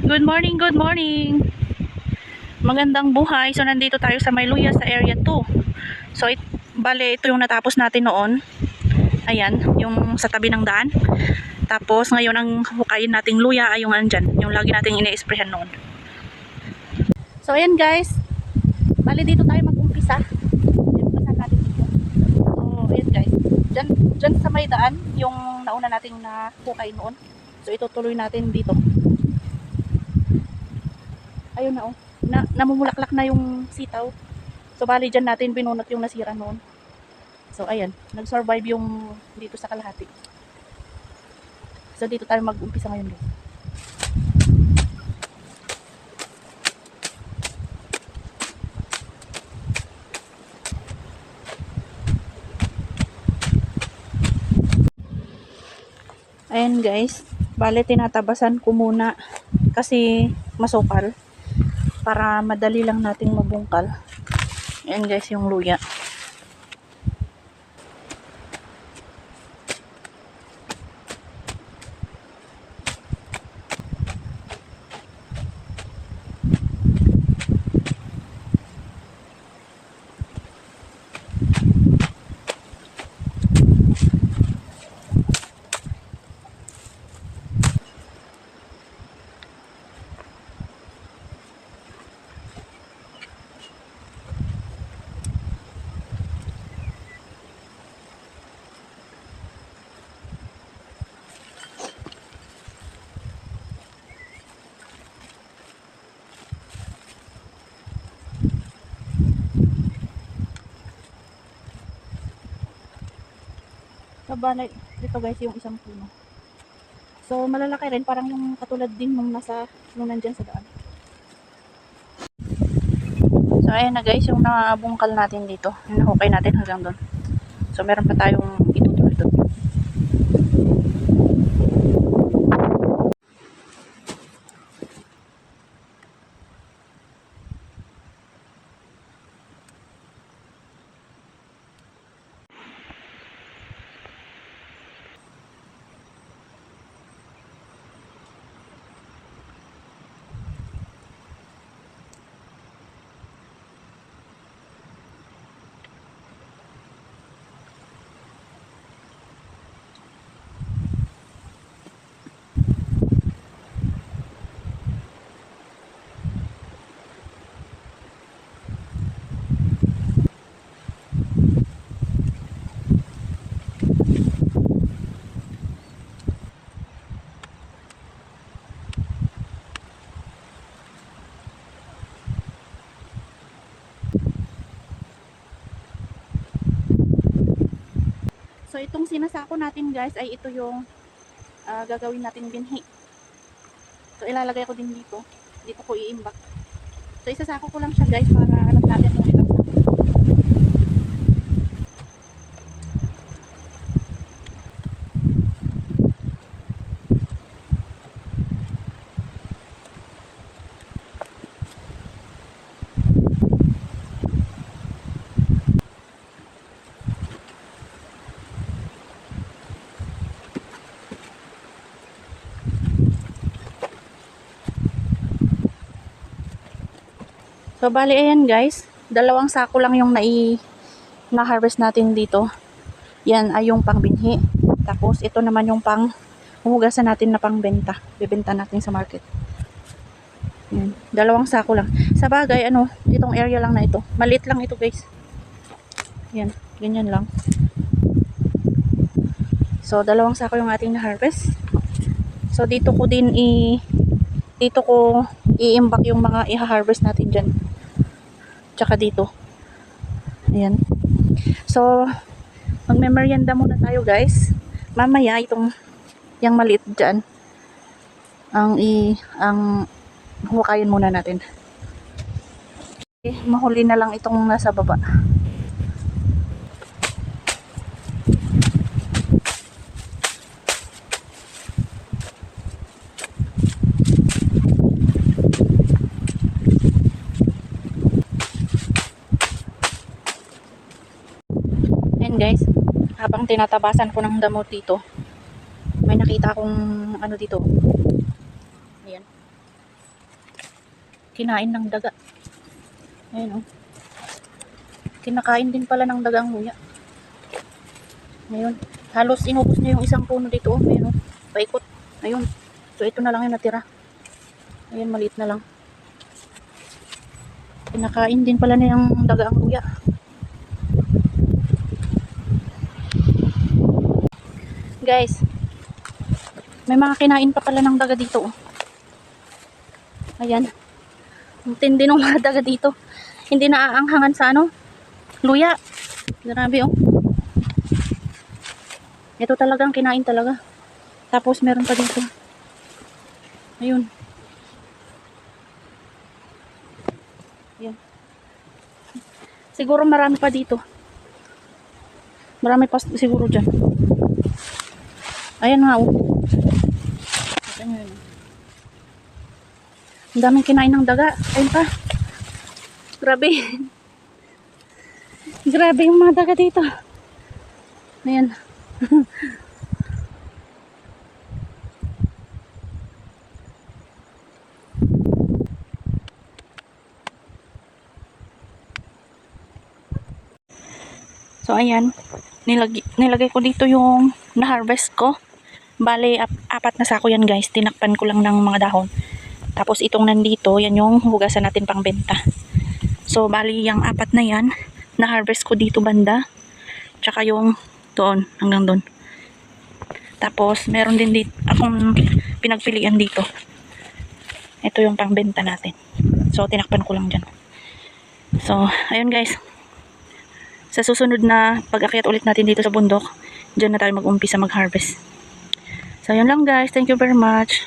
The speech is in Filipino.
Good morning, good morning. Magandang buhay. So nandito tayo sa Mayluya sa area 2. So bale ito yung natapos natin noon. Ayan, yung sa tabi ng daan. Tapos ngayon ang hukayin nating luya ay yung andyan, yung lagi nating ine-sprayhan noon. So ayan guys. Bale dito tayo mag-umpisa. Umpisa natin dito. So ayan guys. Diyan sa may daan yung nauna nating na hukay noon. So itutuloy natin dito. Ayun na oh. Namumulaklak na yung sitaw. So bali dyan natin binunot yung nasira noon. So ayan, nag-survive yung dito sa kalahati. So dito tayo mag-umpisa ngayon guys. Ayan guys, bali tinatabasan ko muna kasi masukal para madali lang nating mabungkal. Ayan guys yung luya. So bali, dito guys yung isang puno. So malalaki rin, parang yung katulad din nung nandyan sa daan. So ayan na guys, yung nabungkal natin dito, yung nahukay natin hanggang doon. So meron pa tayong itutuloy doon. So itong sinasako natin guys ay ito yung gagawin natin binhi. So ilalagay ko din dito. Dito ko iimbak. So isasako ko lang siya guys para alam natin kung ilang sako. So bali ayan guys, dalawang sako lang yung na-harvest natin dito. Yan ay yung pangbinhi. Tapos ito naman yung pang huhugasan natin na pangbenta. Bebenta natin sa market. Yan, dalawang sako lang. Sa bagay ano, itong area lang na ito. Maliit lang ito guys. Yan, ganyan lang. So dalawang sako yung ating na-harvest. So dito ko i-imbak yung mga i-harvest natin dyan. Tsaka dito. Ayan. So, magme-merienda muna tayo guys. Mamaya itong yung maliit dyan ang hukayin muna natin. Okay, mahuli na lang itong nasa baba. Guys, habang tinatabasan ko ng damo dito, may nakita akong ano dito, Ayan. Kinain ng daga. Ayan, oh. Kinakain din pala ng daga ang luya. Ngayon, halos inubos niya yung isang puno dito, oh. Ayan, oh. Paikot. Ayun. So, ito na lang yung natira. Ayan, maliit na lang. Kinakain din pala na yung daga ang luya. Guys, may mga kinain pa pala ng daga dito, oh. Ayan. Ang tindi ng mga daga dito. Hindi naaanghangan sa ano? Luya. Grabe, oh. Ito talagang kinain talaga. Tapos meron pa dito. Ayun. Ayan. Siguro marami pa dito. Marami pa siguro dyan. Ayan nga, oh. Ayan. Ang daming kinain ng daga. Ayun pa. Grabe. Grabe yung mga daga dito. Ayan. So, ayan. Nilagay ko dito yung na-harvest ko. Bale, apat na sako yan, guys. Tinakpan ko lang ng mga dahon. Tapos, itong nandito, yan yung hugasan natin pang benta. So, bali, yung apat na yan, na-harvest ko dito banda. Tsaka yung doon, hanggang doon. Tapos, meron din dito, akong pinagpilian dito. Ito yung pang benta natin. So, tinakpan ko lang dyan. So, ayun, guys. Sa susunod na pag-akyat ulit natin dito sa bundok, dyan na tayo mag-umpisa mag-harvest. So, yun lang, guys. Thank you very much.